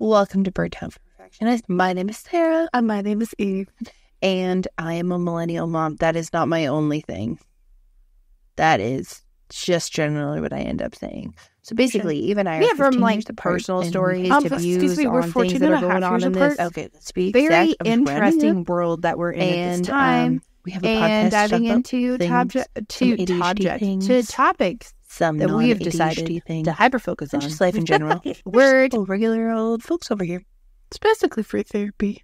Welcome to Bird Town Perfectionist. My name is Sarah. And my name is Eve. And I am a millennial mom. That is not my only thing. That is just generally what I end up saying. So basically, Eve and I are 15 years apart, personal stories to views on things that are going on in this. Okay, let's be very interesting world that we're in at this time. We have a podcast diving into topics some that we have decided things, to hyper-focus on. Just life in general. We're regular old folks over here. It's basically free therapy.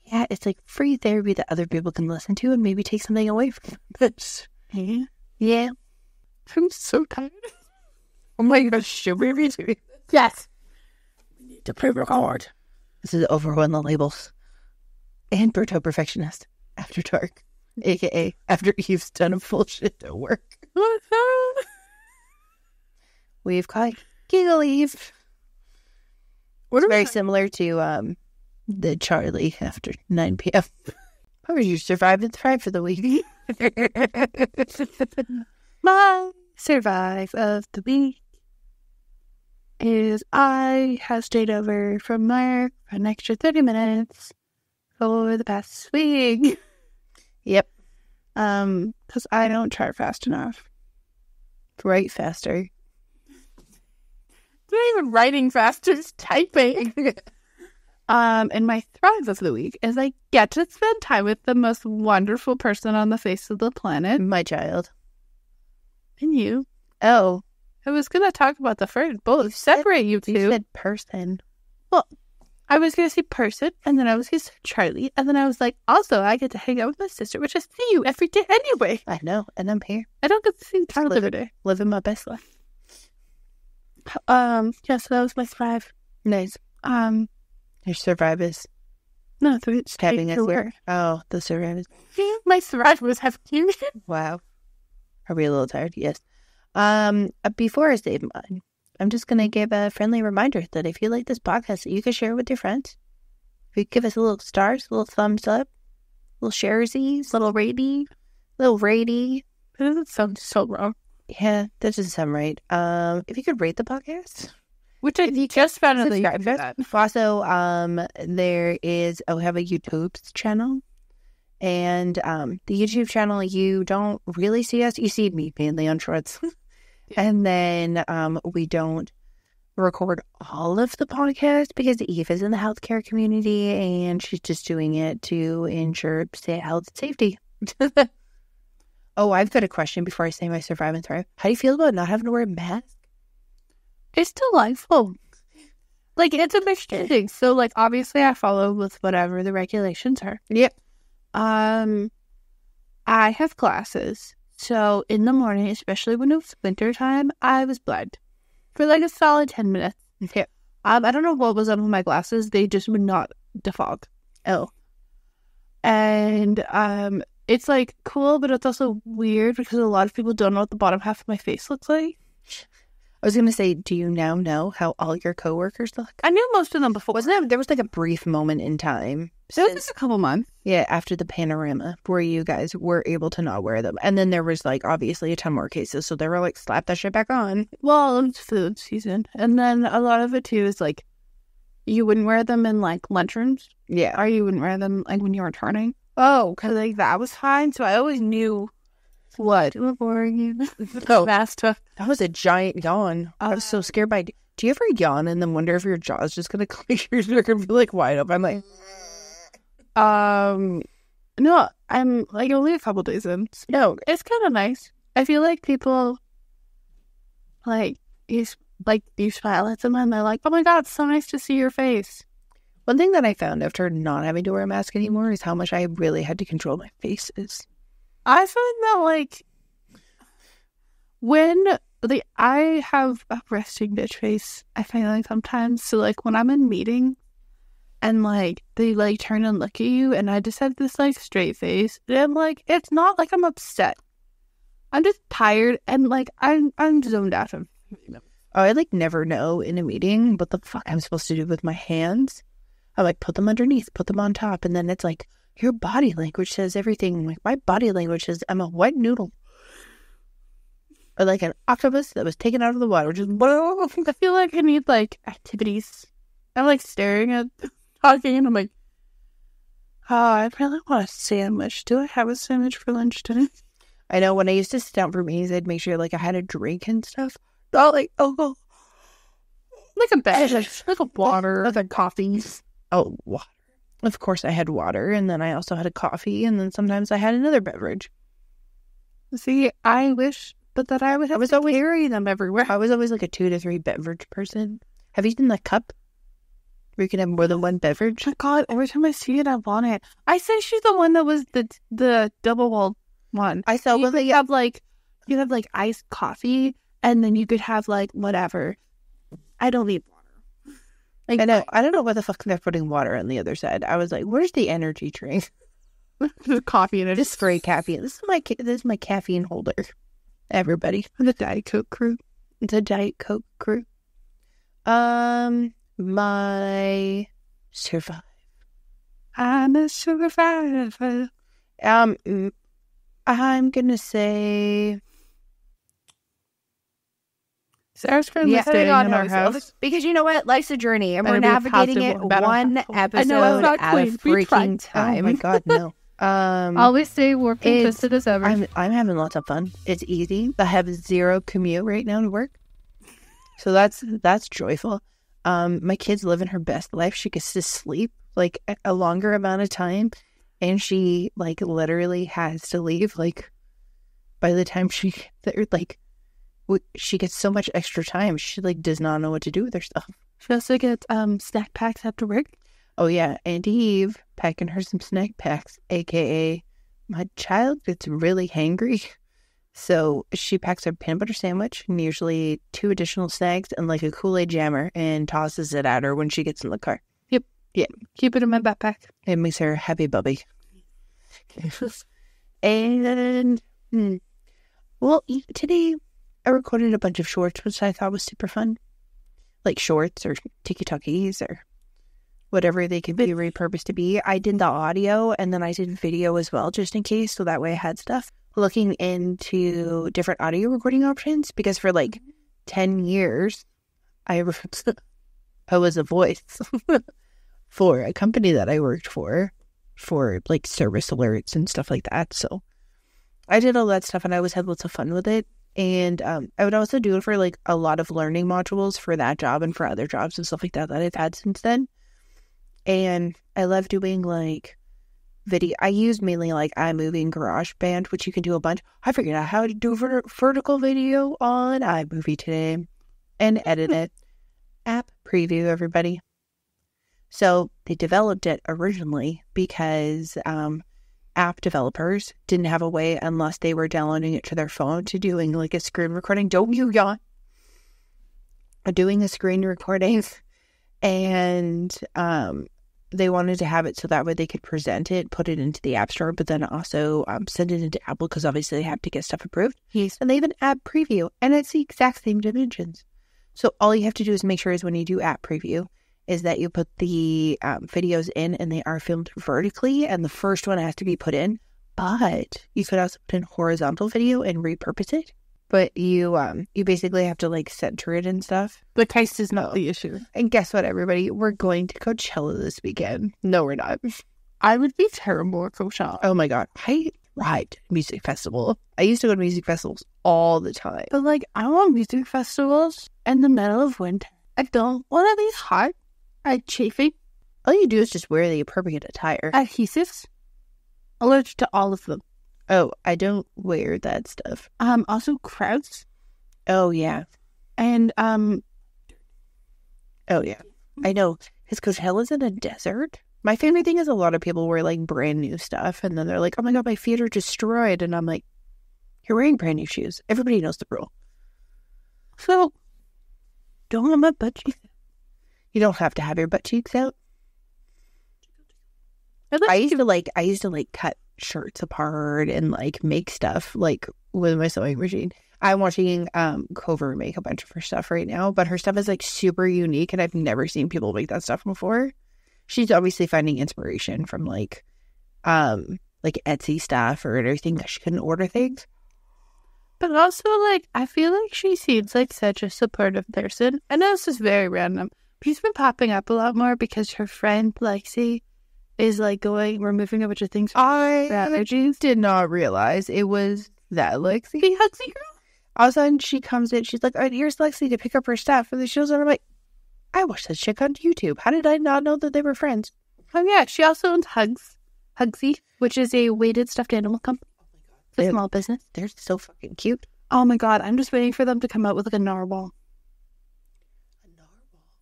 Yeah, it's like free therapy that other people can listen to and maybe take something away from it. Yeah. I'm so tired. Oh my gosh, should we be doing this? Yes. We need to pre-record. This is Over When the Labels. And Berto Perfectionist. After dark. AKA after Eve's done a full shift at work. We've caught Giggle Eve. It's very similar to the Charlie after 9 p.m. How was you survive and thrive for the week? My survive of the week is I have stayed over from work for an extra 30 minutes for the past week. Yep. Because I don't try fast enough. Write faster. Not even writing faster, it's typing. And my thrive of the week is I get to spend time with the most wonderful person on the face of the planet. My child. And you. Oh. I was going to talk about the first, both separate you two. You said person. Well, I was going to say person, and then I was going to say Charlie, and then I was like, also, I get to hang out with my sister, which I see you every day anyway. I know, and I'm here. I don't get to see Charlie every day. Living my best life. Yeah, so that was my thrive. Nice. Your survive is? No, it's having us here. Oh, the survive is. My thrive was having you. Wow. Are we a little tired? Yes. Before I save mine, I'm just going to give a friendly reminder that if you like this podcast, that you can share it with your friends. If you give us a little stars, a little thumbs up, little sharesies, little ratey. That doesn't sound so wrong. Yeah, that doesn't sound right. If you could rate the podcast, which I just found out that. Also, there is we have a YouTube channel, and the YouTube channel, you don't really see us. You see me mainly on shorts, and then we don't record all of the podcast because Eve is in the healthcare community, and she's just doing it to ensure health and safety. Oh, I've got a question before I say my survive and thrive. How do you feel about not having to wear a mask? It's delightful. Like, it's a mixture thing. So, like, obviously I follow with whatever the regulations are. Yep. I have glasses. So, in the morning, especially when it was winter time, I was blind for like a solid 10 minutes. Yep. I don't know what was up with my glasses. They just would not defog. Oh. And, it's, like, cool, but it's also weird because a lot of people don't know what the bottom half of my face looks like. I was going to say, do you now know how all your coworkers look? I knew most of them before. There was, like, a brief moment in time. There was just a couple months. Yeah, after the panorama, where you guys were able to not wear them. And then there was, like, obviously a ton more cases, so they were like, slap that shit back on. Well, it's food season. And then a lot of it, too, is, like, you wouldn't wear them in, like, lunchrooms. Yeah. Or you wouldn't wear them, like, when you were turning. Oh, because like that was fine, so I always knew what to avoid you. Oh, that was a giant yawn. I was so scared by. Do you ever yawn and then wonder if your jaw is just gonna click? You're gonna be like wide open, like. No, I'm like only a couple days in. No, it's kind of nice. I feel like people like you smile at them and they're like, "Oh my god, it's so nice to see your face." One thing that I found after not having to wear a mask anymore is how much I really had to control my faces. I find that, like, when I have a resting bitch face, I find like sometimes, so, like, when I'm in meeting and, like, they, like, turn and look at you and I just have this, like, straight face, and, like, it's not like I'm upset. I'm just tired and, like, I'm zoned out of Oh, I, like, never know in a meeting what the fuck I'm supposed to do with my hands. I like put them underneath, put them on top, and then it's like, your body language says everything. Like, my body language says I'm a wet noodle. Or like an octopus that was taken out of the water. Just, I feel like I need, like, activities. I'm like staring at talking, and I'm like, oh, I really want a sandwich. Do I have a sandwich for lunch today? I know when I used to sit down for meetings, I'd make sure like I had a drink and stuff. Not like Like a beverage, like a water, like coffee. oh, water. Of course, I had water, and then I also had a coffee, and then sometimes I had another beverage. See, I wish, but that I would have to carry them everywhere. I was always like a 2 to 3 beverage person. Have you seen the cup where you can have more than one beverage? Oh my God, every time I see it, I want it. I say she's the one that was the double walled one. I saw you one could have like iced coffee, and then you could have like whatever. I don't need water. Like, I don't know why the fuck they're putting water on the other side. I was like, where's the energy drink? There's coffee in it. Just spray caffeine. This is my caffeine holder. Everybody. The Diet Coke crew. It's a Diet Coke crew. My survive. I'm a survivor. I'm gonna say Sarah's currently staying in our house. Because you know what? Life's a journey, and we're navigating it one episode at a freaking time. Oh my God, no. Always stay warm and twisted as ever. I'm having lots of fun. It's easy. I have 0 commute right now to work. So that's joyful. My kid's living her best life. She gets to sleep like a longer amount of time, and she like literally has to leave like by the time she gets so much extra time. She like does not know what to do with her stuff. She also gets snack packs after work. Oh yeah, Aunt Eve packing her some snack packs, aka my child gets really hangry. So she packs her peanut butter sandwich and usually 2 additional snacks and like a Kool-Aid jammer and tosses it at her when she gets in the car. Yep. Yeah. Keep it in my backpack. It makes her a happy bubby. And well, today I recorded a bunch of shorts, which I thought was super fun. Like shorts or tiki-takis or whatever they could be repurposed to be. I did the audio and then I did video as well, just in case. So that way I had stuff. Looking into different audio recording options, because for like 10 years, I was a voice for a company that I worked for like service alerts and stuff like that. So I did all that stuff and I always had lots of fun with it. And I would also do it for like a lot of learning modules for that job and for other jobs and stuff like that I've had since then. And I love doing like video. I use mainly like iMovie and GarageBand, which you can do a bunch. I figured out how to do vertical video on iMovie today and edit it. App preview, everybody. So they developed it originally because app developers didn't have a way, unless they were downloading it to their phone, to doing like a screen recording. Don't you yawn? Doing a screen recording, and they wanted to have it so that way they could present it, put it into the App Store, but then also send it into Apple, because obviously they have to get stuff approved. Yes. And they have an app preview, and it's the exact same dimensions. So all you have to do is make sure is when you do app preview is that you put the videos in and they are filmed vertically, and the first one has to be put in. But you could also put in horizontal video and repurpose it. But you basically have to like center it and stuff. The case is not the issue. And guess what, everybody? We're going to Coachella this weekend. No, we're not. I would be terrible at Coachella. Oh my God. I thrived at music festival. I used to go to music festivals all the time. But like, I want music festivals in the middle of winter. I don't want to be hot. I'm chafing. All you do is just wear the appropriate attire. Adhesives. Allergic to all of them. Oh, I don't wear that stuff. Also crowds. Oh, yeah. And, oh, yeah. I know. Because Coachella's in a desert. My favorite thing is a lot of people wear, like, brand new stuff. And then they're like, oh, my God, my feet are destroyed. And I'm like, you're wearing brand new shoes. Everybody knows the rule. So, don't let my butt cheeks out. You don't have to have your butt cheeks out. I used to cut shirts apart and like make stuff like with my sewing machine. I'm watching Cover make a bunch of her stuff right now, but her stuff is like super unique and I've never seen people make that stuff before. She's obviously finding inspiration from like Etsy stuff or everything because she couldn't order things. But also, like, I feel like she seems like such a supportive person. I know this is very random, He's been popping up a lot more because her friend Lexi is like removing a bunch of things. I did not realize it was that Lexi. The Hugsy girl. All of a sudden, she comes in. She's like, "All right, here's Lexi to pick up her stuff." And then she goes on. I'm like, I watched that chick on YouTube. How did I not know that they were friends? Oh yeah, she also owns Hugsy, which is a weighted stuffed animal company. It's a small business. They're so fucking cute. Oh my god, I'm just waiting for them to come out with like a narwhal.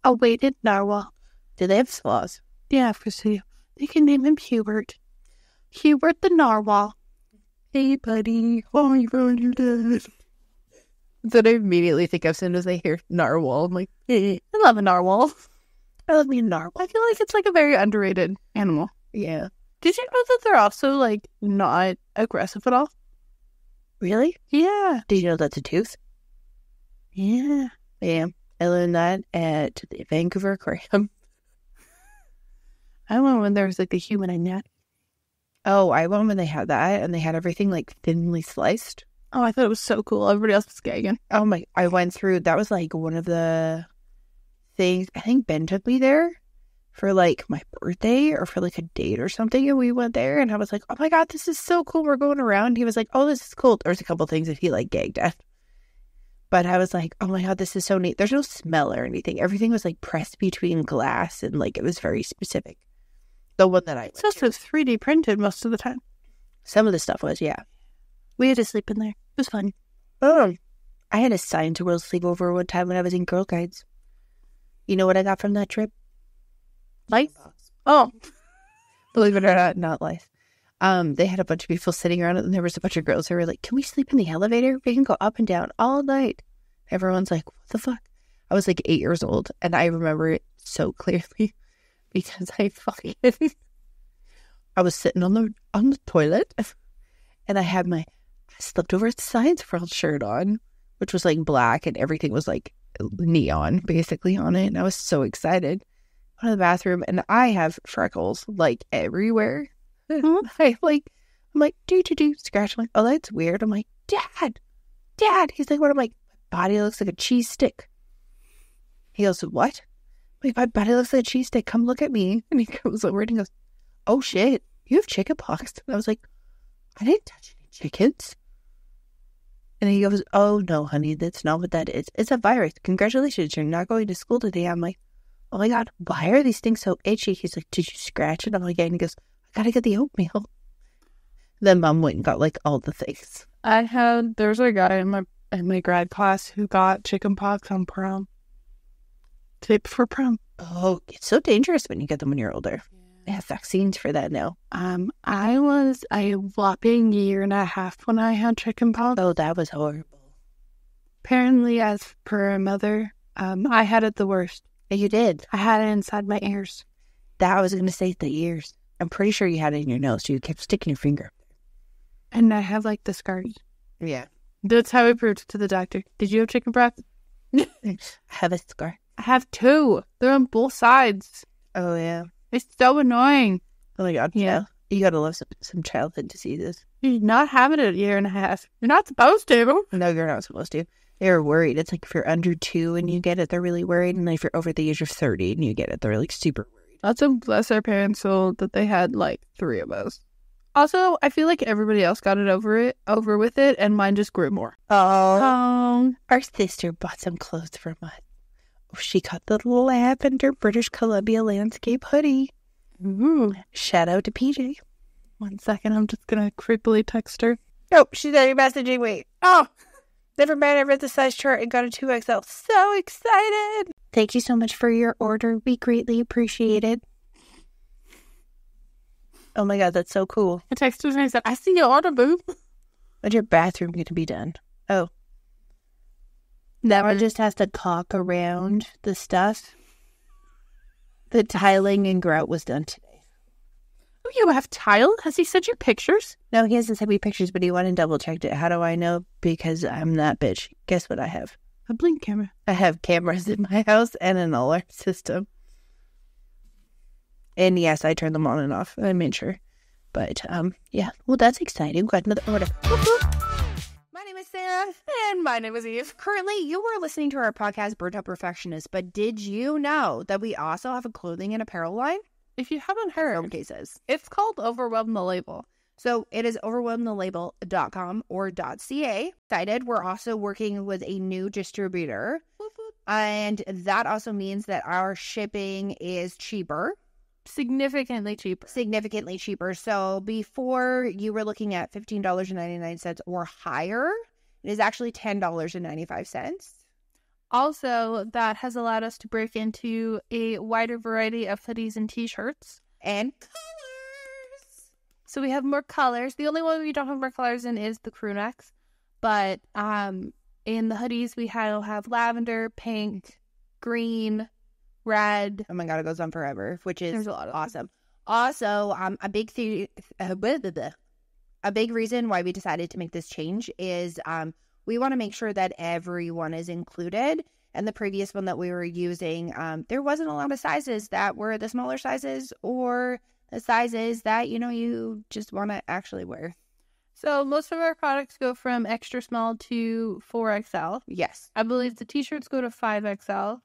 A weighted narwhal. Do they have sloths? Yeah, of course they do. They can name him Hubert. Hubert the narwhal. Hey, buddy. Oh, you found your dad. That I immediately think of as soon as I hear narwhal. I'm like, I love a narwhal. I love me a narwhal. I feel like it's like a very underrated animal. Yeah. Did you know that they're also like not aggressive at all? Really? Yeah. Did you know that's a tooth? Yeah. Yeah. I learned that at the Vancouver Aquarium. I went when there was like the human anatomy. Oh, I went when they had that, and they had everything like thinly sliced. Oh, I thought it was so cool. Everybody else was gagging. Oh my! I went through. That was like one of the things. I think Ben took me there for like my birthday or for like a date or something, and we went there, and I was like, "Oh my god, this is so cool! We're going around." He was like, "Oh, this is cool." There was a couple things that he like gagged at. But I was like, oh my god, this is so neat. There's no smell or anything. Everything was like pressed between glass and like it was very specific. The one that I went It's also 3D printed most of the time. Some of the stuff was, yeah. We had to sleep in there. It was fun. Oh, I had a Science World sleepover one time when I was in Girl Guides. You know what I got from that trip? Lice? Oh. Believe it or not lice. They had a bunch of people sitting around, and there was a bunch of girls who were like, "Can we sleep in the elevator? We can go up and down all night." Everyone's like, "What the fuck?" I was like 8 years old, and I remember it so clearly because I was sitting on the toilet, and I slipped over a Science World shirt on, which was like black, and everything was like neon basically on it, and I was so excited. I went to the bathroom, and I have freckles like everywhere. I'm like, do, scratch. I'm like, oh, that's weird. I'm like, Dad. He's like, what? I'm like, my body looks like a cheese stick. He goes, what? I'm like, my body looks like a cheese stick. Come look at me. And he goes over and he goes, oh shit, you have chicken pox. And I was like, I didn't touch any chickens. And he goes, oh no, honey, that's not what that is. It's a virus. Congratulations, you're not going to school today. I'm like, oh my god, why are these things so itchy? He's like, did you scratch it? I'm like, yeah. And he goes, gotta get the oatmeal. Then Mom went and got like all the things. There's a guy in my grad class who got chicken pox on prom. Day before prom. Oh, it's so dangerous when you get them when you're older. Yeah. They have vaccines for that now. I was a whopping 1.5 when I had chicken pox. Oh, that was horrible. Apparently, as per a mother, I had it the worst. Yeah, you did. I had it inside my ears. That I was going to say the ears. I'm pretty sure you had it in your nose, so you kept sticking your finger. And I have, like, the scars. Yeah. That's how I proved it to the doctor. Did you have chicken pox? I have a scar. I have 2. They're on both sides. Oh, yeah. It's so annoying. Oh, my God. Yeah. You got to love some childhood diseases. You're not having it 1.5 years. You're not supposed to. No, you're not supposed to. They're worried. It's like if you're under 2 and you get it, they're really worried. And if you're over the age of 30 and you get it, they're like super worried. That's a bless our parents soul that they had like 3 of us. Also, I feel like everybody else got it over with it, and mine just grew more. Oh. Our sister bought some clothes from us. She got the lavender British Columbia landscape hoodie. Ooh. Shout out to PJ. 1 second, I'm just gonna creepily text her. Oh, she's already messaging. Wait. Oh, never mind. I read the size chart and got a 2XL. So excited. Thank you so much for your order. We greatly appreciate it. Oh my god, that's so cool. I texted her and I said, I see your order, boo. When's your bathroom going to be done? Oh. Never just has to caulk around the stuff. The tiling and grout was done today. Oh, you have tile? Has he sent you pictures? No, he hasn't sent me pictures, but he went and double-checked it. How do I know? Because I'm that bitch. Guess what I have? A Blink camera. I have cameras in my house and an alarm system. And yes, I turn them on and off. I made sure. But, yeah. Well, that's exciting. We've got another order. Whoop, whoop. My name is Sarah. And my name is Eve. Currently, you are listening to our podcast, Burnt Out Perfectionist, but did you know that we also have a clothing and apparel line? If you haven't heard, Phone cases. it's called Overwhelm the Label. So it is overwhelmthelabel.com or .ca. Excited. We're also working with a new distributor. And that also means that our shipping is cheaper. Significantly cheaper. Significantly cheaper. So before you were looking at $15.99 or higher, it is actually $10.95. Also, that has allowed us to break into a wider variety of hoodies and t-shirts. And colors. So we have more colors. The only one we don't have more colors in is the crew necks. But in the hoodies, we have lavender, pink, green, red. Oh my God, it goes on forever, which is There's a lot of awesome. Also, a big reason why we decided to make this change is we want to make sure that everyone is included. And the previous one that we were using, there wasn't a lot of sizes that were the smaller sizes or the sizes that, you just want to actually wear. So most of our products go from extra small to 4XL. Yes. I believe the t-shirts go to 5XL.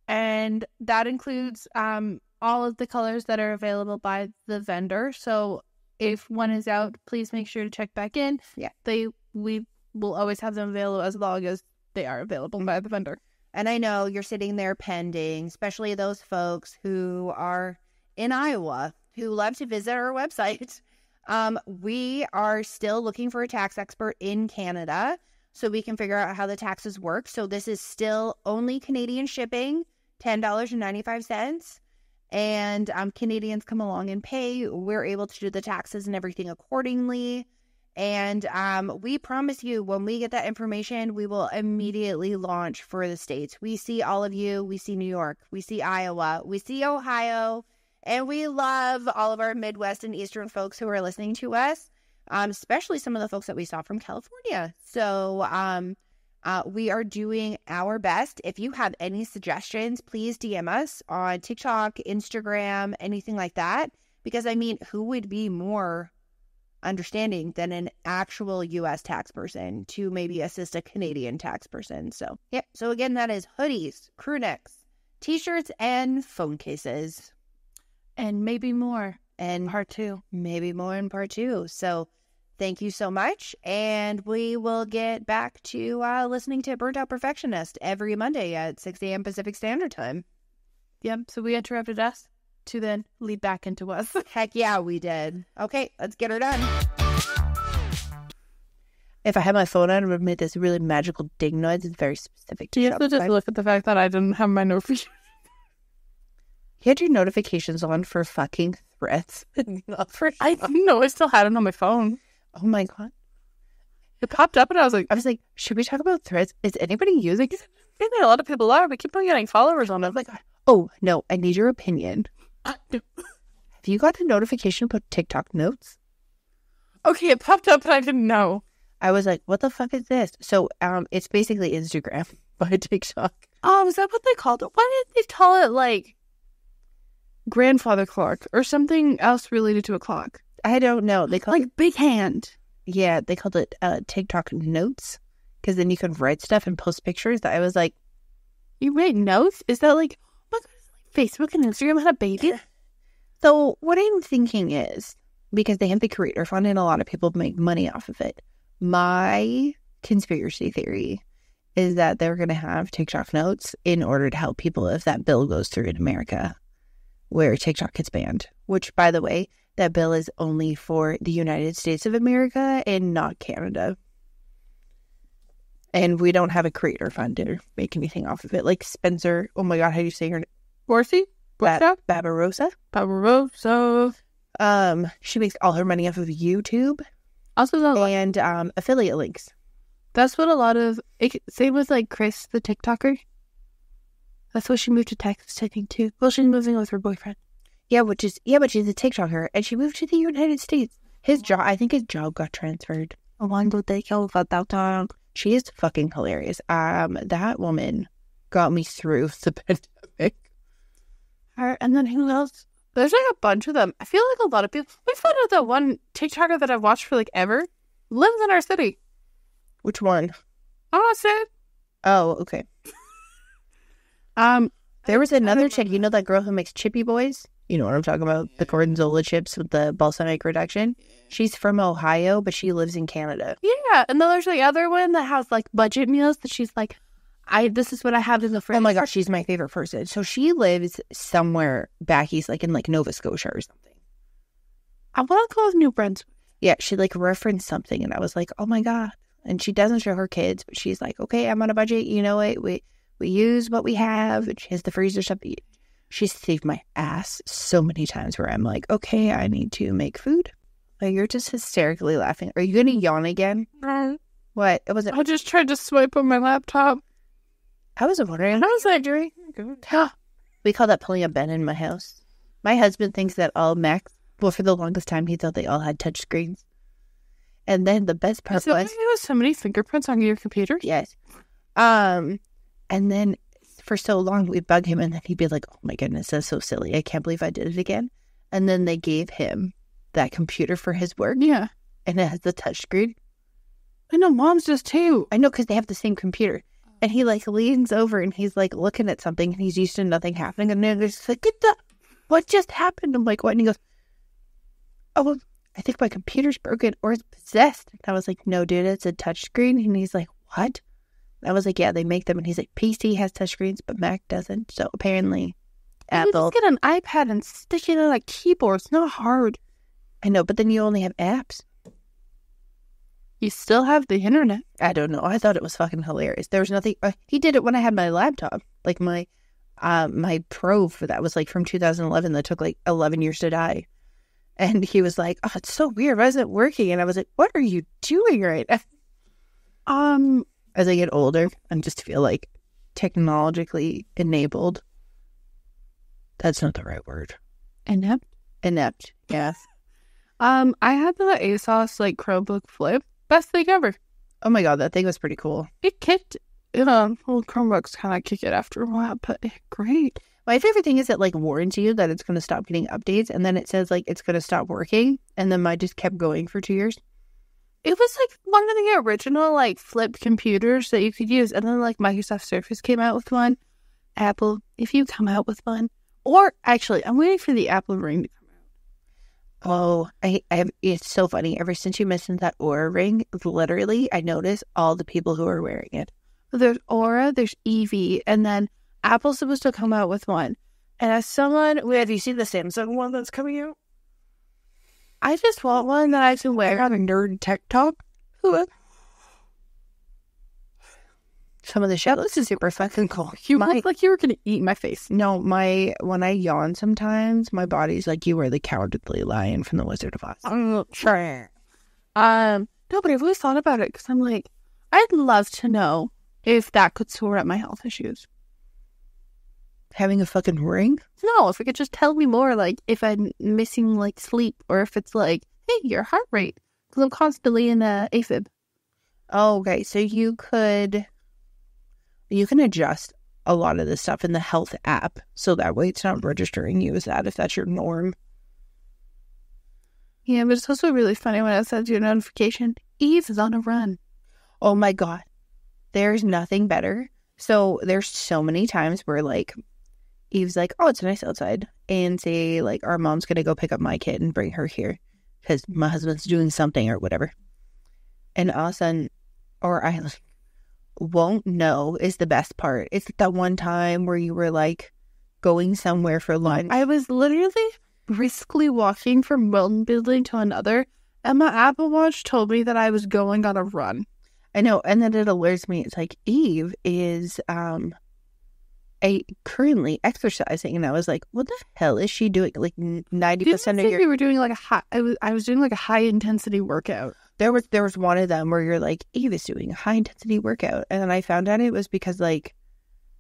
And that includes all of the colors that are available by the vendor. So if one is out, please make sure to check back in. Yeah. We will always have them available as long as they are available by the vendor. And I know you're sitting there pending, especially those folks who are in Iowa who love to visit our website. We are still looking for a tax expert in Canada so we can figure out how the taxes work. So this is still only Canadian shipping, $10.95. And Canadians come along and pay. We're able to do the taxes and everything accordingly. And we promise you, when we get that information, we will immediately launch for the States. We see all of you. We see New York. We see Iowa. We see Ohio. And we love all of our Midwest and Eastern folks who are listening to us, especially some of the folks that we saw from California. So we are doing our best. If you have any suggestions, please DM us on TikTok, Instagram, anything like that. Because, who would be more understanding than an actual U.S. tax person to maybe assist a Canadian tax person? So, yeah. So, again, that is hoodies, crew necks, t-shirts, and phone cases. And maybe more. And part 2. Maybe more in part 2. So thank you so much. And we will get back to listening to Burnt Out Perfectionist every Monday at 6 a.m. Pacific Standard Time. Yep. So we interrupted us to then lead back into us. Heck yeah, we did. Okay, let's get her done. If I had my phone out, it would have made this really magical ding noise. It's very specific to you have to just look at the fact that I didn't have my notifications. You had your notifications on for fucking threats. Not for I know, I still had it on my phone. Oh my God. It popped up and I was like, should we talk about threads? Is anybody using it? I think a lot of people are. We keep on getting followers on it. I'm like, oh no, I need your opinion. Have you got a notification about TikTok notes? Okay, it popped up and I didn't know. I was like, what the fuck is this? So it's basically Instagram by TikTok. Oh, is that what they called it? Why did they call it like grandfather clock or something else related to a clock? I don't know. They call it big hand. Yeah, they called it TikTok notes because then you could write stuff and post pictures. I was like, you write notes? Is that like, oh my God, Facebook and Instagram had a baby? So what I'm thinking is, because they have the creator fund and a lot of people make money off of it, my conspiracy theory is that they're going to have TikTok notes in order to help people if that bill goes through in America where TikTok gets banned, which, by the way, that bill is only for the United States of America and not Canada. And we don't have a creator fund to make anything off of it. Like Spencer, oh my God, how do you say her name? Borsi? Barbarossa? Barbarossa. She makes all her money off of YouTube. Also, and affiliate links. That's what a lot of, same with like Chris, the TikToker. That's what she moved to Texas, I think, too. Well, she's moving with her boyfriend. But she's a TikToker, and she moved to the United States. I think his job got transferred. She is fucking hilarious. That woman got me through the pandemic. Her, and then who else? There's like a bunch of them. I feel like a lot of people. We found out that one TikToker that I've watched for like ever lives in our city. Which one? Austin. Oh, okay. There was another chick, you know that girl who makes Chippy Boys? You know what I'm talking about? The Gorgonzola chips with the balsamic reduction. She's from Ohio, but she lives in Canada. Yeah, and then there's the other one that has like budget meals that she's like, this is what I have in the fridge. Oh my gosh, she's my favorite person. So she lives somewhere back east, like in like Nova Scotia or something. I want to go with New Brunswick. Yeah, she like referenced something and I was like, oh my God. And she doesn't show her kids, but she's like, okay, I'm on a budget. You know what? We use what we have. And she has the freezer stuff. She's saved my ass so many times where I'm like, okay, I need to make food. Like, you're just hysterically laughing. Are you going to yawn again? What? It wasn't. I just tried to swipe on my laptop. I was wondering. How was that doing? We call that pulling a Ben in my house. My husband thinks that all Macs, well, for the longest time, he thought they all had touch screens. And then the best part was... you have so many fingerprints on your computer? Yes. And then for so long, we'd bug him, and then he'd be like, oh my goodness, that's so silly. I can't believe I did it again. And then they gave him that computer for his work. Yeah. And it has the touch screen. I know, Mom's does too. I know, because they have the same computer. And he like leans over and he's like looking at something and he's used to nothing happening. And then he's like, what just happened? I'm like, what? And he goes, oh, well, I think my computer's broken or it's possessed. And I was like, no, dude, it's a touchscreen. And he's like, what? And I was like, yeah, they make them. And he's like, PC has touchscreens, but Mac doesn't. So apparently Apple. You just get an iPad and stick it on a keyboard. It's not hard. I know, but then you only have apps. You still have the internet. I don't know. I thought it was fucking hilarious. There was nothing. He did it when I had my laptop. Like my Pro for that was like from 2011 that took like 11 years to die. And he was like, oh, it's so weird. Why isn't it working? And I was like, what are you doing right now? As I get older and just feel like technologically enabled. That's not the right word. Inept? Inept, yes. I had the ASOS like Chromebook Flip. Best thing ever. Oh my God, that thing was pretty cool. It kicked. Well, Chromebooks kind of kick it after a while, but great. My favorite thing is it like warns you that it's going to stop getting updates, and then it says like it's going to stop working, and then mine just kept going for 2 years. It was like one of the original like flip computers that you could use, and then like Microsoft Surface came out with one. Apple, if you come out with one, or actually, I'm waiting for the Apple Ring to come out. Oh, it's so funny. Ever since you mentioned that Aura ring, literally, I notice all the people who are wearing it. There's Aura, there's Eevee, and then Apple's supposed to come out with one. And as someone, have you seen the Samsung one that's coming out? I just want one that I can wear on a nerd tech talk. Some of the shit looks super fucking cool. You look like you were going to eat my face. No, when I yawn sometimes, my body's like, you are the cowardly lion from the Wizard of Oz. Sure. No, but I've always thought about it because I'm like, I'd love to know if that could sort out my health issues. Having a fucking ring? No, if it could just tell me more, like, if I'm missing, like, sleep, or if it's like, hey, your heart rate, because I'm constantly in AFib. Oh, okay, so you can adjust a lot of this stuff in the health app, so that way it's not registering you as that if that's your norm. Yeah, but it's also really funny when it sends you a notification, Eve is on a run. Oh my God. There's nothing better. So there's so many times where like Eve's like, oh, it's nice outside. And say like our mom's going to go pick up my kid and bring her here because my husband's doing something or whatever. And all of a sudden, or I like, won't know is the best part. It's that one time where you were like going somewhere for lunch. I was literally briskly walking from one building to another, and my Apple Watch told me that I was going on a run. I know, and then it alerts me. It's like Eve is currently exercising, and I was like, "What the hell is she doing?" Like 90% of your. We were doing like I was doing like a high intensity workout. There was one of them where you're like, Eve is doing a high intensity workout, and then I found out it was because like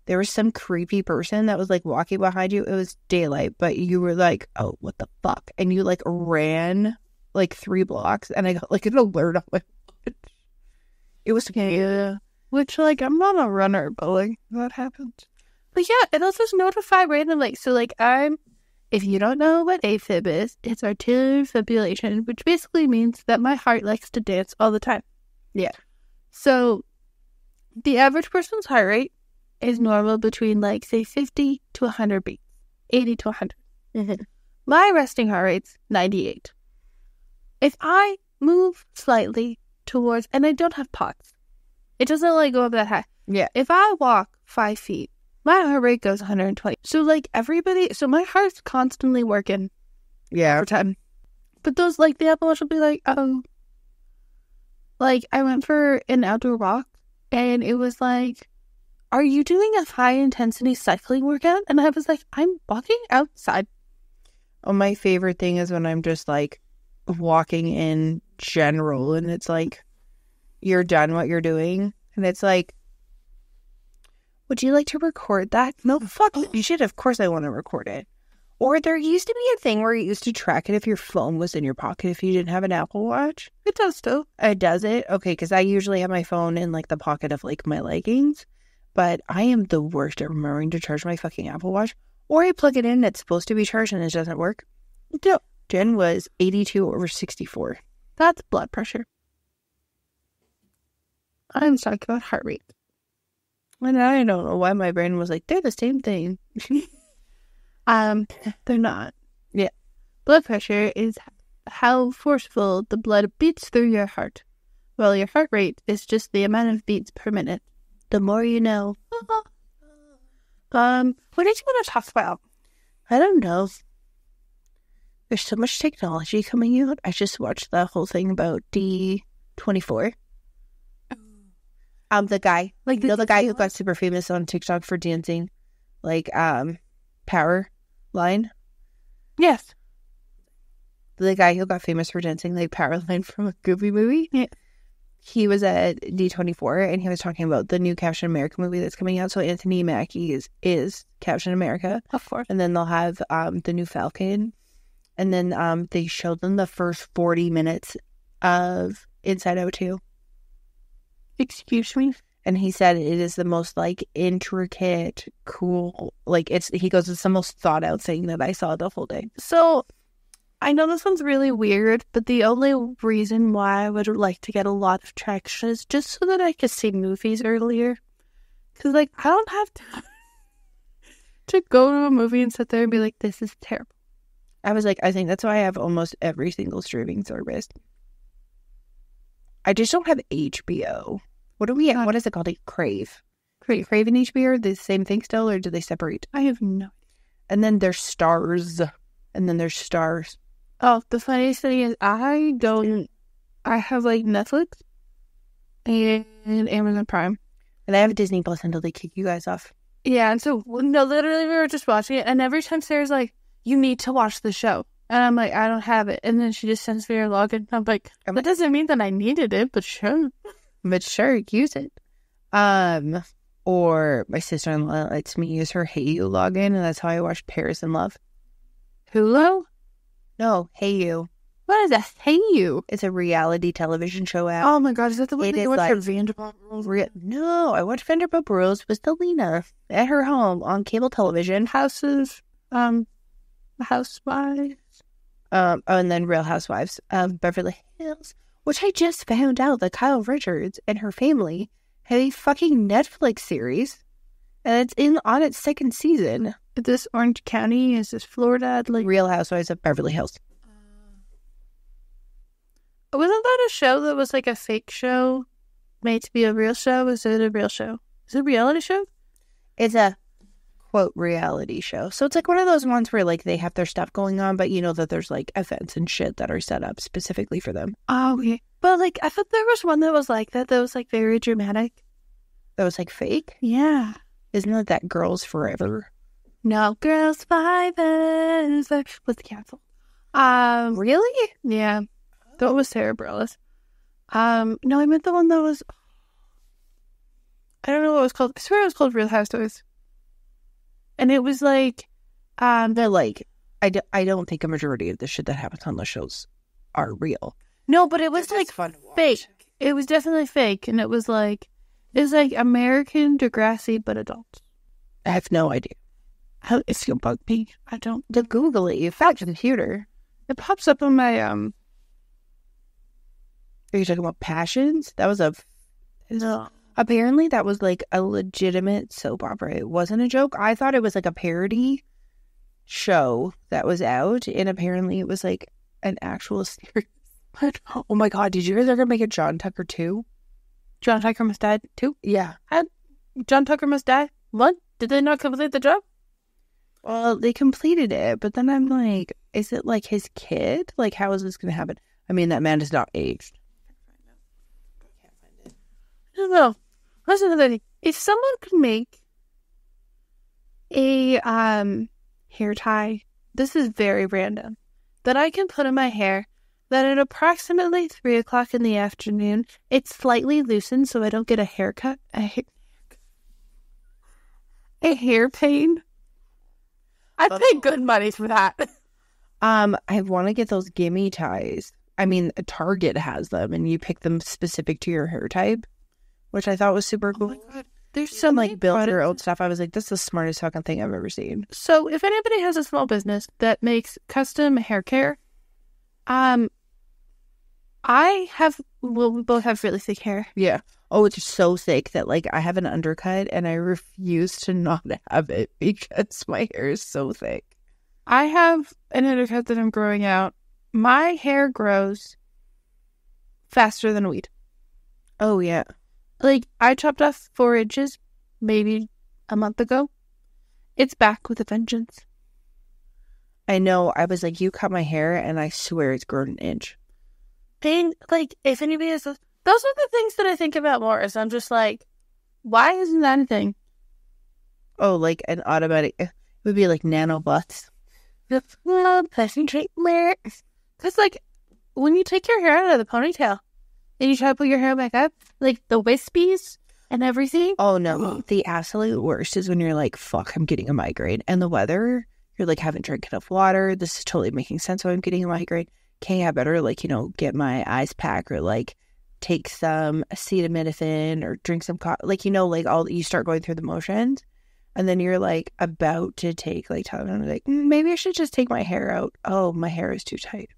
there was some creepy person that was like walking behind you. It was daylight, but you were like, "Oh, what the fuck?" And you like ran like 3 blocks, and I got like an alert on my watch. It was yeah, which like I'm not a runner, but like that happens. But yeah, it'll just notify randomly. So like if you don't know what AFib is, it's arterial fibrillation, which basically means that my heart likes to dance all the time. Yeah. So the average person's heart rate is normal between like, say, 50 to 100 beats, 80 to 100. Mm-hmm. My resting heart rate's 98. If I move slightly towards, and I don't have POTS, it doesn't like go up that high. Yeah. If I walk 5 feet, my heart rate goes 120. So like so my heart's constantly working. Yeah. For time. But those, like, the Apple Watch will be like, oh. Like, I went for an outdoor walk, and it was like, are you doing a high-intensity cycling workout? And I was like, I'm walking outside. Oh, my favorite thing is when I'm just, like, walking in general, and it's like, you're done what you're doing, and it's like, would you like to record that? No, fuck, you should. Of course I want to record it. Or there used to be a thing where you used to track it if your phone was in your pocket if you didn't have an Apple Watch. It does still. It does it? Okay, because I usually have my phone in, like, the pocket of, like, my leggings. But I am the worst at remembering to charge my fucking Apple Watch. Or I plug it in, it's supposed to be charged, and it doesn't work. No. Jen was 82 over 64. That's blood pressure. I'm talking about heart rate. And I don't know why my brain was like, they're the same thing. They're not. Yeah. Blood pressure is how forceful the blood beats through your heart, while your heart rate is just the amount of beats per minute. The more you know. What did you want to talk about? I don't know. There's so much technology coming out. I just watched the whole thing about D24. The guy, like, you know, the guy who got super famous on TikTok for dancing, like, Power Line. Yes. The guy who got famous for dancing like Power Line from a Goofy movie. Yeah. He was at D24 and he was talking about the new Captain America movie that's coming out. So Anthony Mackie is Captain America. Of course. And then they'll have the new Falcon. And then they showed them the first 40 minutes of Inside Out 2. Excuse me? And he said it is the most, like, intricate, cool, like, he goes, it's the most thought out thing that I saw the whole day. So, I know this one's really weird, but the only reason why I would like to get a lot of traction is just so that I could see movies earlier. Because, like, I don't have to go to a movie and sit there and be like, this is terrible. I was like, I think that's why I have almost every single streaming service. I just don't have HBO. What do we have? What is it called? Crave. Crave and HBO are the same thing still, or do they separate? I have no idea. And then there's Stars. And then there's Stars. Oh, the funniest thing is I have, like, Netflix and Amazon Prime. And I have Disney Plus until they kick you guys off. Yeah, and so, no, literally we were just watching it, and every time Sarah's like, you need to watch the show. And I'm like, I don't have it. And then she just sends me her login. I'm like, that doesn't mean that I needed it, but sure. But sure, use it. Or my sister-in-law lets me use her Hey You login, and that's how I watched Paris in Love. Hulu? No, Hey You. What is that? Hey You? It's a reality television show app. Oh my god, is that the one that you watched like, Vanderpump Rules? No, I watched Vanderpump Rules with Selena at her home on cable television. Housewives. And then Real Housewives of Beverly Hills, which I just found out that Kyle Richards and her family have a fucking Netflix series, and it's on its second season. Is this Orange County? Is this Florida? Like Real Housewives of Beverly Hills. Wasn't that a show that was like a fake show made to be a real show? Is it a real show? Is it a reality show? It's a quote reality show. So it's like one of those ones where like they have their stuff going on, but you know that there's like events and shit that are set up specifically for them. Oh, okay. But like I thought there was one that was like that was like very dramatic. That was like fake? Yeah. Isn't it that Girls Forever? No, Girls Forever was canceled. Really? Yeah. That was Sarah Bareilles. No, I meant the one that was I don't know what it was called. I swear it was called Real Housewives. And it was like, they're like, I don't think a majority of the shit that happens on the shows are real. No, but it was like fun to watch. Fake. It was definitely fake. And it was like American Degrassi, but adults. I have no idea. How if you bug me, I don't. To Google it, you found your computer. It pops up on my, Are you talking about Passions? That was a No. Apparently that was like a legitimate soap opera. It wasn't a joke. I thought it was like a parody show that was out, and apparently it was like an actual series. Oh my god, did you hear they're gonna make a John Tucker 2? John Tucker Must Die 2? Yeah. John Tucker Must Die? What? Did they not complete the job? Well, they completed it, but then I'm like, is it like his kid? Like, how is this gonna happen? I mean, that man is not aged. I don't know. That's another thing. If someone could make a hair tie, this is very random, that I can put in my hair, that at approximately 3 o'clock in the afternoon, it's slightly loosened so I don't get a haircut, a hair pain. I pay good money for that. I want to get those gimme ties. I mean, Target has them, and you pick them specific to your hair type, which I thought was super cool. Oh my God. There's some like build your own stuff. I was like, this is the smartest fucking thing I've ever seen. So if anybody has a small business that makes custom hair care, we both have really thick hair. Yeah. Oh, it's so thick that like I have an undercut and I refuse to not have it because my hair is so thick. I have an undercut that I'm growing out. My hair grows faster than a weed. Oh, yeah. Like, I chopped off 4 inches maybe a month ago. It's back with a vengeance. I know. I was like, you cut my hair and I swear it's grown an inch. And, like, if anybody has... Those are the things that I think about more, is I'm just like, why isn't that a thing? Oh, like an automatic... It would be like nanobots. Because, like, when you take your hair out of the ponytail and you try to put your hair back up, like, the wispies and everything. Oh, no. The absolute worst is when you're like, fuck, I'm getting a migraine. And the weather, you're like, haven't drank enough water. This is totally making sense why I'm getting a migraine. Okay, I better, like, you know, get my ice pack or, like, take some acetaminophen or drink some coffee. Like, you know, like, you start going through the motions. And then you're, like, about to take, like, Tylenol. And like, maybe I should just take my hair out. Oh, my hair is too tight.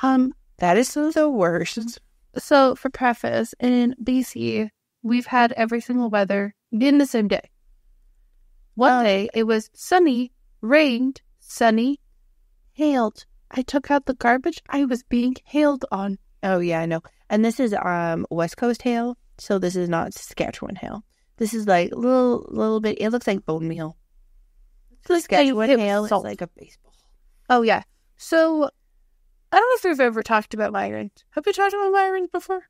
That is the worst. So, for preface, in BC, we've had every single weather in the same day. One day, it was sunny, rained, sunny, hailed. I took out the garbage. I was being hailed on. Oh, yeah, I know. And this is West Coast hail, so this is not Saskatchewan hail. This is like little bit. It looks like bone meal. Saskatchewan hail is like a baseball. Oh, yeah. So, I don't know if we've ever talked about migraines. Have we talked about migraines before?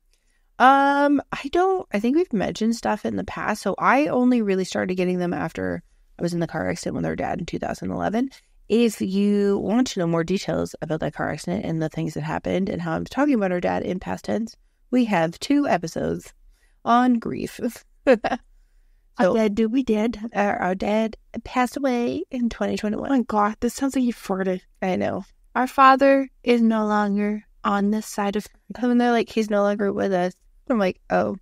I don't. I think we've mentioned stuff in the past. So I only really started getting them after I was in the car accident with our dad in 2011. If you want to know more details about that car accident and the things that happened and how I'm talking about our dad in past tense, we have 2 episodes on grief. Our dad passed away in 2021. Oh my God, this sounds like you farted. I know. Our father is no longer on this side of... And they're like, he's no longer with us. I'm like, oh,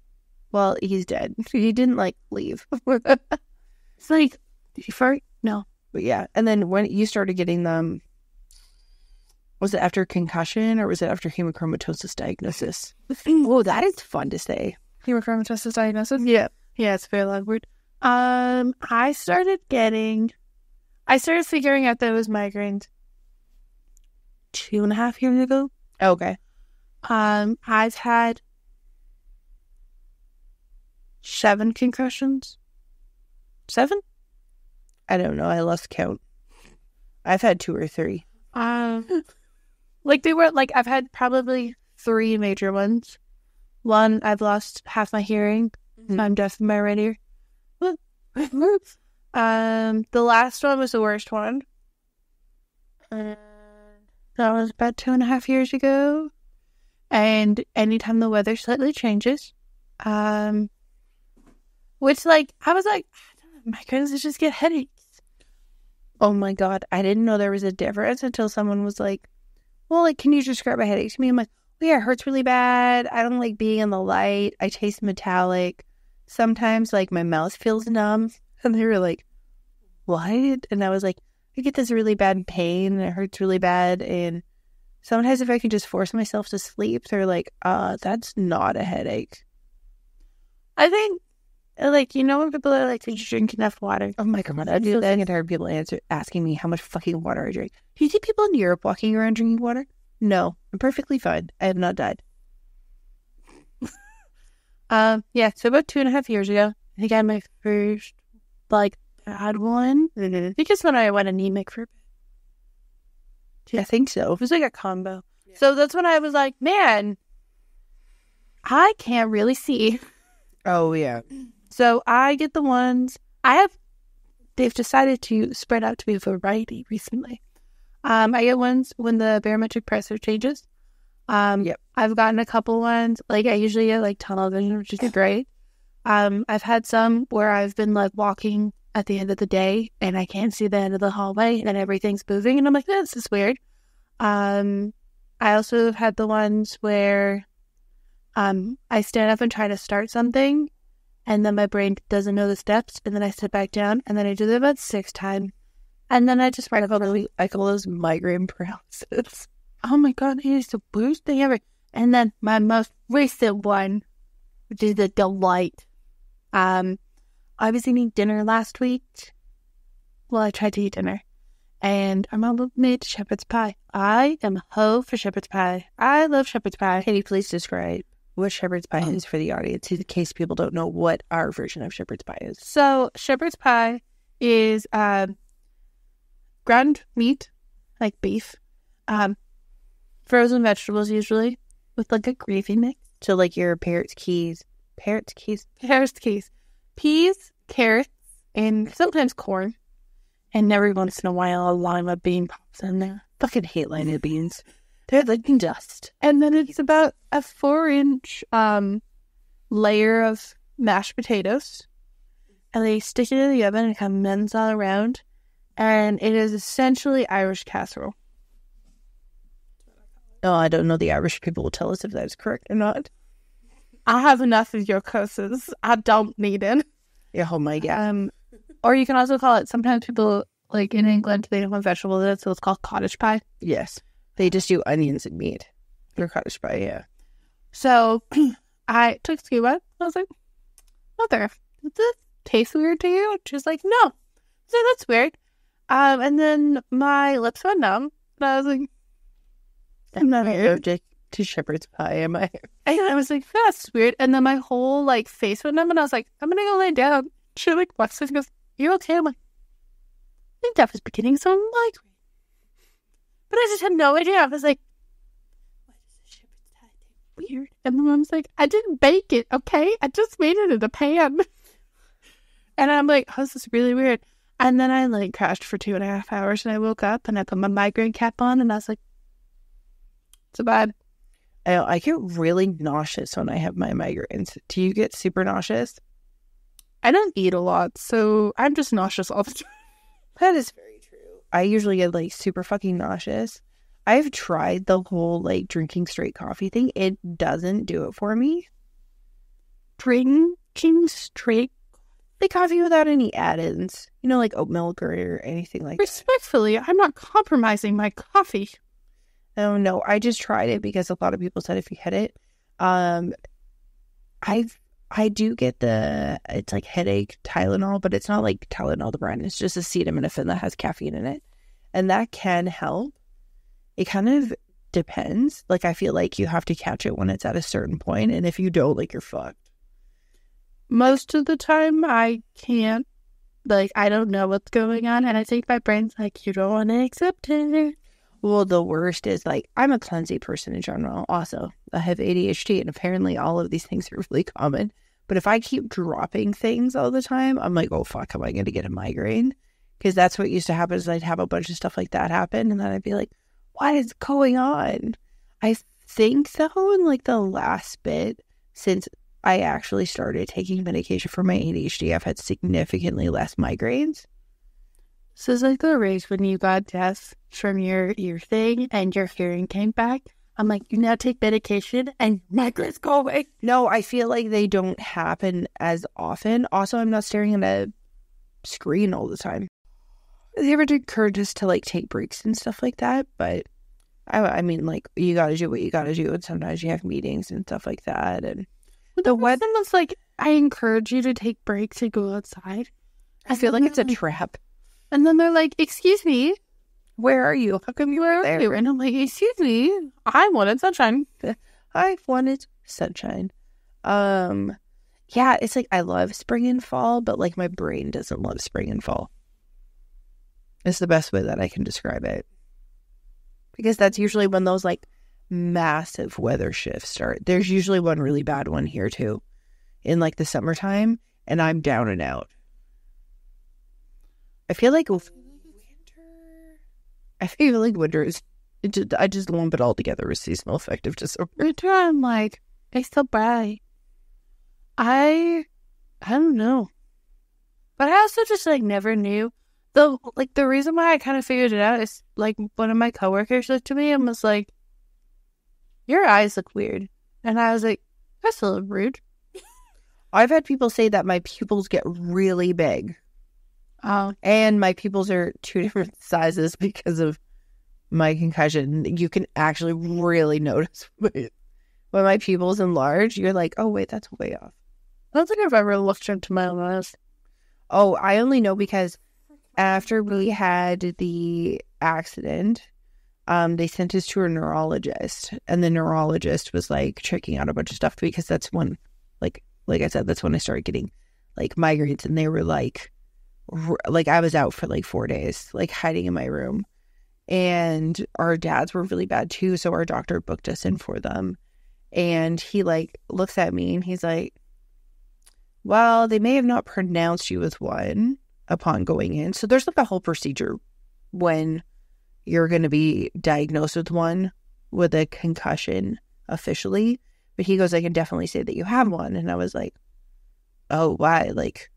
well, he's dead. He didn't, like, leave. It's like, did you fart? No. But yeah, and then when you started getting them, was it after concussion or was it after hemochromatosis diagnosis? Oh, that is fun to say. Hemochromatosis diagnosis? Yeah. Yeah, it's a very long word. I started figuring out that it was migraines 2.5 years ago. Okay. I've had 7 concussions. 7? I don't know. I lost count. I've had 2 or 3. Like they were like I've had probably 3 major ones. One, I've lost half my hearing. Mm-hmm. I'm deaf in my right ear. The last one was the worst one. That was about 2.5 years ago. And anytime the weather slightly changes, which like I was like, my goodness, I just get headaches. Oh my God, I didn't know there was a difference until someone was like, well, like, can you describe a headache to me? I'm like, well, yeah, it hurts really bad. I don't like being in the light. I taste metallic. Sometimes, like, my mouth feels numb. And they were like, what? And I was like, I get this really bad pain and it hurts really bad. And sometimes if I can just force myself to sleep, they're like, that's not a headache. I think, like, you know when people are like, did you drink enough water? Oh my God, I do that. I'm tired of people asking me how much fucking water I drink. Do you see people in Europe walking around drinking water? No, I'm perfectly fine. I have not died. Yeah, so about 2.5 years ago, I think I had my first, like, bad one. Mm-hmm. I think it's when I went anemic for a bit. I think so. It was like a combo. Yeah. So that's when I was like, man, I can't really see. Oh, yeah. So I get the ones, they've decided to spread out to be a variety recently. I get ones when the barometric pressure changes. Yep. I've gotten a couple ones, like I usually get like tunnel vision, which is great. I've had some where I've been like walking at the end of the day and I can't see the end of the hallway and everything's moving and I'm like, this is weird. I also have had the ones where I stand up and try to start something and then my brain doesn't know the steps and then I sit back down and then I do that about 6 times and then I just I call those migraine paralysis. Oh my God, it is the worst thing ever. And then my most recent one, which is a delight. I was eating dinner last week. Well, I tried to eat dinner. And our mom made shepherd's pie. I am a hoe for shepherd's pie. I love shepherd's pie. Can you please describe what shepherd's pie is for the audience, in case people don't know what our version of shepherd's pie is? So, shepherd's pie is ground meat, like beef, frozen vegetables usually, with like a gravy mix. So like your Parrot's Keys. Peas, carrots, and sometimes corn. And every once in a while a lima bean pops in there. Fucking hate lima beans. They're like dust. And then it's about a 4-inch layer of mashed potatoes. And they stick it in the oven and it kind of mends all around. And it is essentially Irish casserole. Oh, I don't know. The Irish people will tell us if that's correct or not. I have enough of your curses. I don't need it. Yeah, oh my God. Or you can also call it, sometimes people, like in England, they don't have vegetables in it, so it's called cottage pie. Yes. They just do onions and meat. For cottage pie, yeah. So I took scuba. I was like, Mother, does this taste weird to you? And she was like, no. So that's weird. And then my lips went numb. And I was like, I'm not allergic to shepherd's pie, am I? And I was like, that's weird. And then my whole like face went numb and I was like, I'm gonna go lay down. She like watched it and goes, you okay? I'm like, I think that was beginning some migraine. But I just had no idea. I was like, why does the shepherd's pie taste weird? And my mom's like, I didn't bake it, okay? I just made it in a pan. And I'm like, oh, this is really weird. And then I like crashed for 2.5 hours and I woke up and I put my migraine cap on and I was like, it's bad. I get really nauseous when I have my migraines. Do you get super nauseous? I don't eat a lot, so I'm just nauseous all the time. That is very true. I usually get like super fucking nauseous. I've tried the whole like drinking straight coffee thing. It doesn't do it for me. Drinking straight the coffee without any add-ins, you know, like oat milk or anything like Respectfully, I'm not compromising my coffee. Oh, no, I just tried it because a lot of people said if you had it, I do get it's like headache Tylenol, but it's not like Tylenol the brand. It's just acetaminophen that has caffeine in it. And that can help. It kind of depends. Like, I feel like you have to catch it when it's at a certain point. And if you don't, like, you're fucked. Most of the time, I can't. Like, I don't know what's going on. And I think my brain's like, you don't want to accept it. Well, the worst is, like, I'm a clumsy person in general. Also, I have ADHD, and apparently all of these things are really common. But if I keep dropping things all the time, I'm like, oh, fuck, am I going to get a migraine? Because that's what used to happen is I'd have a bunch of stuff like that happen, and then I'd be like, what is going on? I think, though, in, like, the last bit, since I actually started taking medication for my ADHD, I've had significantly less migraines. So it's like the race when you got deaf from your ear thing and your hearing came back. I'm like, you now take medication and migraines go away. No, I feel like they don't happen as often. Also, I'm not staring at a screen all the time. They ever encourage us to like take breaks and stuff like that, but I mean, like, you gotta do what you gotta do, and sometimes you have meetings and stuff like that. And the weather was like, I encourage you to take breaks and go outside. I feel like it's a trap. And then they're like, excuse me, Where are you? How come you were there? and I'm like, excuse me, I wanted sunshine. I wanted sunshine. Yeah, it's like I love spring and fall, but like my brain doesn't love spring and fall. It's the best way that I can describe it. Because that's usually when those like massive weather shifts start. There's usually one really bad one here too, in like the summertime, and I'm down and out. I feel like winter is, I just lump it all together with seasonal affective disorder. Winter, I'm like, it's so bright. I don't know. But I also just like never knew. The reason why I kind of figured it out is like one of my coworkers looked at me and was like, your eyes look weird. And I was like, that's a little rude. I've had people say that my pupils get really big. Oh. And my pupils are 2 different sizes because of my concussion. You can actually really notice when my pupils enlarge. You're like, oh, wait, that's way off. I don't think I've ever looked into my own eyes. Oh, I only know because after we had the accident, they sent us to a neurologist. And the neurologist was like checking out a bunch of stuff because that's when, like I said, that's when I started getting like migraines. And they were like I was out for like 4 days, like hiding in my room. And our dads were really bad too. So our doctor booked us in for them. And he like looks at me and he's like, well, they may have not pronounced you with one upon going in. So there's like a whole procedure when you're going to be diagnosed with one, with a concussion officially. But he goes, I can definitely say that you have one. And I was like, oh, why? Like,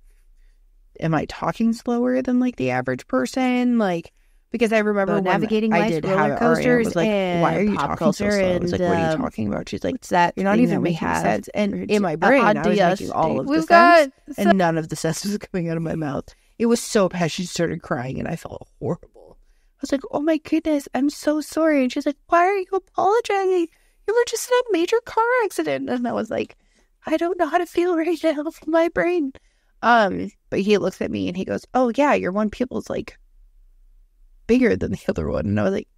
am I talking slower than like the average person? Like, because I remember when navigating I life's did roller have coasters, it, was like, why are you talking so slow? I was like, what are you talking about? She's like, what's that? You're not thing even that we making have? sense. And in my brain, I was making all of the sense, and none of the sense was coming out of my mouth. It was so bad. She started crying, and I felt horrible. I was like, oh my goodness, I'm so sorry. And she's like, why are you apologizing? You were just in a major car accident. And I was like, I don't know how to feel right now from my brain. But he looks at me and he goes, oh yeah, your one pupil's like bigger than the other one. And I was like,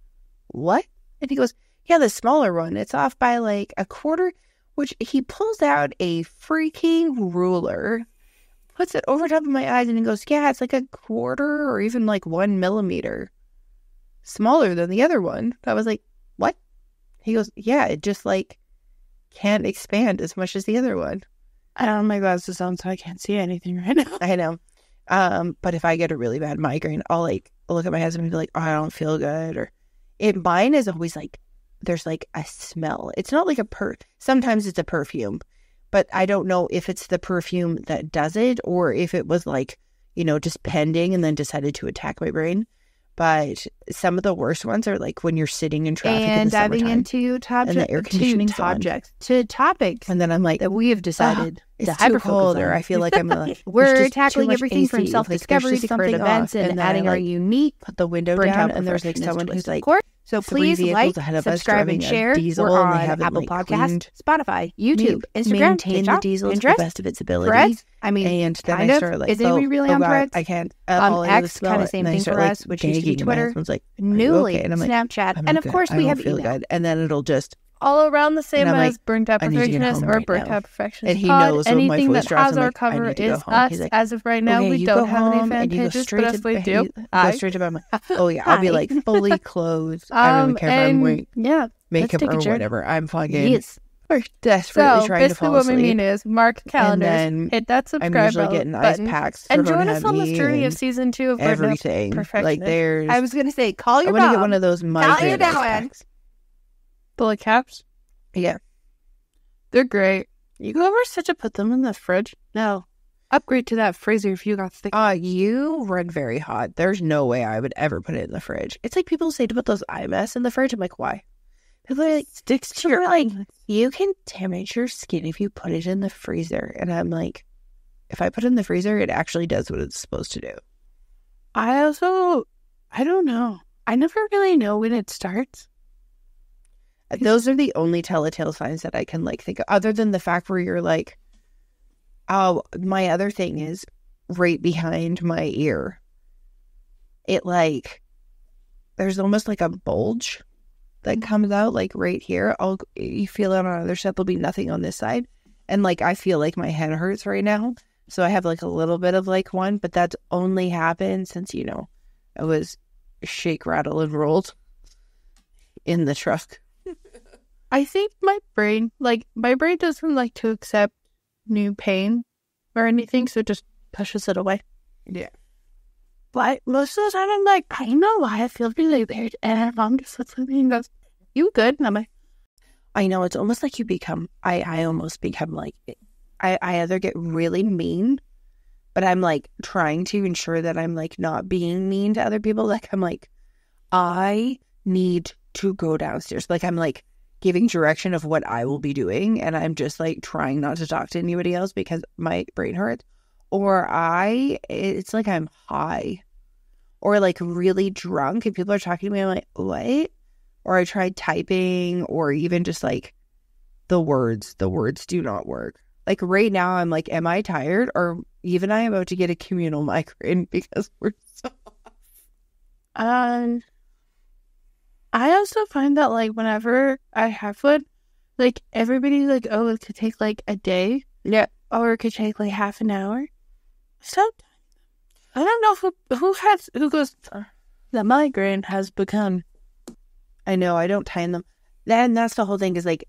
what? And he goes, yeah, the smaller one, it's off by like a quarter, which he pulls out a freaking ruler, puts it over top of my eyes, and he goes, yeah, it's like a quarter or even like 1 millimeter smaller than the other one. I was like, what? He goes, yeah, it just like can't expand as much as the other one. I don't have my glasses on, so I can't see anything right now. I know. But if I get a really bad migraine, I'll like look at my husband and be like, oh, I don't feel good. Or mine is always like, there's like a smell. It's not like sometimes it's a perfume, but I don't know if it's the perfume that does it or if it was like, just pending and then decided to attack my brain. But some of the worst ones are like when you're sitting in traffic in the diving summertime into and the air conditioning's to topics, and then I'm like, that we have decided it's too cold, or I feel like I'm like, we're tackling everything from self-discovery to current events and adding our unique put the window down, and there's like someone who's like, so please like, subscribe, and share. We're on Apple Podcasts, Spotify, YouTube, Instagram, maintain the diesel to the best of its ability. Threads, I mean, and then I started like, isn't we really on Threads? I can't. X, kind of same thing for us, which used to be Twitter. Like, newly and I'm like, Snapchat, and of course we have email. And then it'll just all around the same as like, Burnt Out Perfectionist or Burnt Out Perfectionist. And he knows anything that has our cover is us. Like, as of right now, we don't have any fan pages, but if we do, go straight to my oh yeah, I'll be like fully clothed. I don't even care if I'm wearing makeup or whatever. I'm fucking we're desperately trying to fall asleep. So basically what we mean is mark calendars, hit that subscribe I'm usually getting ice packs, and join us on this journey of season 2 of everything. Like there's, I was gonna say, call your mom. I want to get one of those migraine ice packs. Bullet caps. Yeah. They're great. You ever such a put them in the fridge? No. Upgrade to that freezer if you got thick. You run very hot. There's no way I would ever put it in the fridge. It's like people say to put those eye masks in the fridge. I'm like, why? People are like, sticks to your like, you can damage your skin if you put it in the freezer. And I'm like, if I put it in the freezer, it actually does what it's supposed to do. I don't know. I never really know when it starts. Those are the only telltale signs that I can like think of, other than the fact where you're like, Oh, my other thing is right behind my ear. It like, there's almost like a bulge that comes out like right here. You feel it on the other side. There'll be nothing on this side. And like, I feel like my head hurts right now. So I have like a little bit of like one, but that's only happened since, I was shake, rattle, and rolled in the truck. I think my brain doesn't like to accept new pain or anything, so it just pushes it away. Yeah. But most of the time, I'm like, I don't know why I feel really weird. And I'm just something and goes, you good? And I'm like, I know, it's almost like you become, I almost become like, I either get really mean, but I'm like trying to ensure that I'm like not being mean to other people. Like, I'm like, I need to go downstairs. Like, I'm like giving direction of what I will be doing. And I'm just like trying not to talk to anybody else because my brain hurts. Or it's like I'm high or like really drunk and people are talking to me. I'm like, what? Or I tried typing or even just like the words do not work. Like right now I'm like, am I tired? Or even I am about to get a communal migraine because we're so I also find that like whenever I have one, like everybody's like, oh, it could take like a day. Yeah. Or it could take like half an hour. So I don't know who goes, the migraine has begun. I know, I don't time them. Then that's the whole thing is like,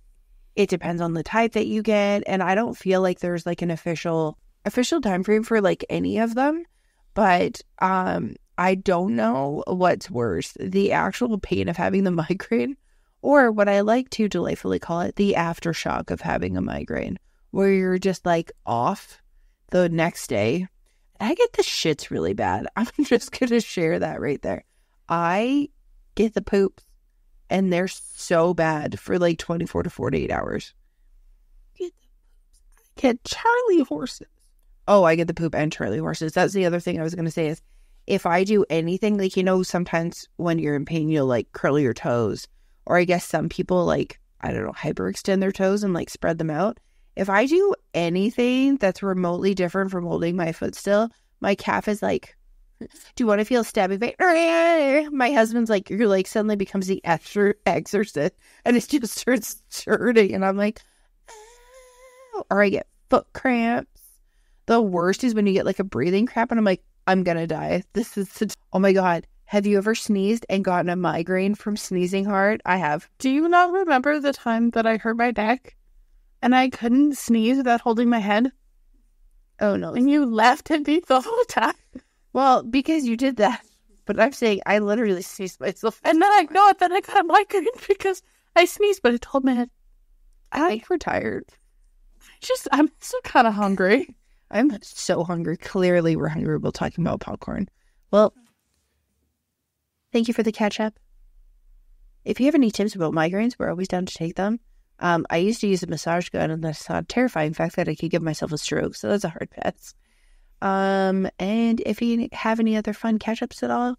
it depends on the type that you get. And I don't feel like there's like an official time frame for like any of them. But I don't know what's worse, the actual pain of having the migraine or what I like to delightfully call it, the aftershock of having a migraine, where you're just like off the next day. I get the shits really bad. I'm just going to share that right there. I get the poops and they're so bad for like 24 to 48 hours. I get Charlie horses. Oh, I get the poop and Charlie horses. That's the other thing I was going to say is if I do anything, like, sometimes when you're in pain, you'll like curl your toes. Or I guess some people like, I don't know, hyperextend their toes and like spread them out. If I do anything that's remotely different from holding my foot still, my calf is like, do you want to feel stabby pain? My husband's like, you're like suddenly becomes the exorcist and it just starts hurting. And I'm like, oh. Or I get foot cramps. The worst is when you get like a breathing cramp and I'm like, I'm going to die. Oh my God. Have you ever sneezed and gotten a migraine from sneezing hard? I have. Do you not remember the time that I hurt my neck? And I couldn't sneeze without holding my head? Oh, no. And you laughed at me the whole time? Well, because you did that. But I'm saying I literally sneezed myself. And then I got a migraine because I sneezed, but it told my head. I'm tired. I'm still kind of hungry. I'm so hungry. Clearly, we're hungry while talking about popcorn. Well, thank you for the catch up. If you have any tips about migraines, we're always down to take them. I used to use a massage gun, and I saw a terrifying fact that I could give myself a stroke, so that's a hard pass. And if you have any other fun catch-ups at all,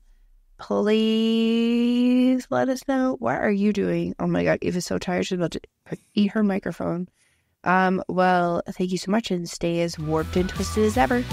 please let us know. What are you doing? Oh my God, Eva's so tired. She's about to eat her microphone. Well, thank you so much, and stay as warped and twisted as ever.